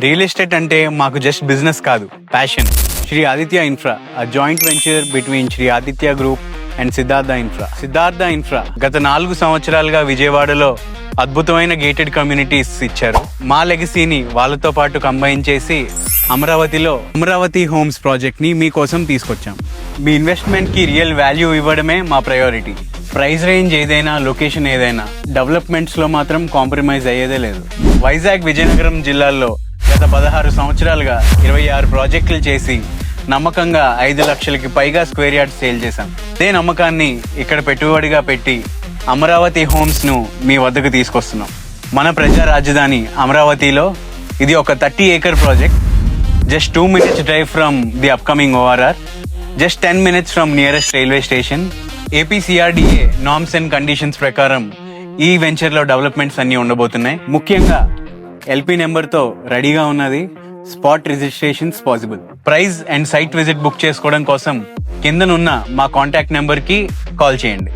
Real estate అంటే మాకు just business కాదు, passion. Shri Aditya infra, a joint venture between Shri Aditya group and Siddhartha infra. Siddhartha infra గత 4 సంవత్సరాలుగా విజయవాడలో అద్భుతమైన గేటెడ్ కమ్యూనిటీస్ ఇచ్చారు. మా లెగసీని వాళ్ళతో పాటు కంబైన్ చేసి అమరావతిలో అమరావతి హోమ్స్ ప్రాజెక్ట్ ని మీకోసం తీసుకొచ్చాం. మీ ఇన్వెస్ట్మెంట్ కి రియల్ వాల్యూ ఇవ్వడమే మా ప్రయారిటీ. ప్రైస్ రేంజ్ ఏదైనా, లొకేషన్ ఏదైనా, డెవలప్మెంట్స్ లో మాత్రం కాంప్రమైజ్ అయ్యేదే లేదు. వైజాగ్, విజయనగరం జిల్లాల్లో గత 16 సంవత్సరాలుగా 26 ప్రాజెక్టులు చేసి నమ్మకంగా 5 లక్షలకి పైగా స్క్వేర్ యార్డ్ సేల్ చేశాం. అదే నమ్మకాన్ని ఇక్కడ పెట్టుబడిగా పెట్టి అమరావతి హోమ్స్ ను మీ వద్దకు తీసుకొస్తున్నాం. మన ప్రజా రాజధాని అమరావతిలో ఇది ఒక 30 acre project. Just 2 minutes drive from the upcoming ORR, just 10 minutes from nearest railway station. APCRDA norms and conditions ప్రకారం ఈ వెంచర్ లో డెవలప్మెంట్స్ అన్ని ఉండబోతున్నాయి. ముఖ్యంగా LP నెంబర్తో రెడీగా ఉన్నది. Spot registrations possible. Price and site visit book చేసుకోవడం కోసం కిందనున్న మా కాంటాక్ట్ నెంబర్కి కాల్ చేయండి.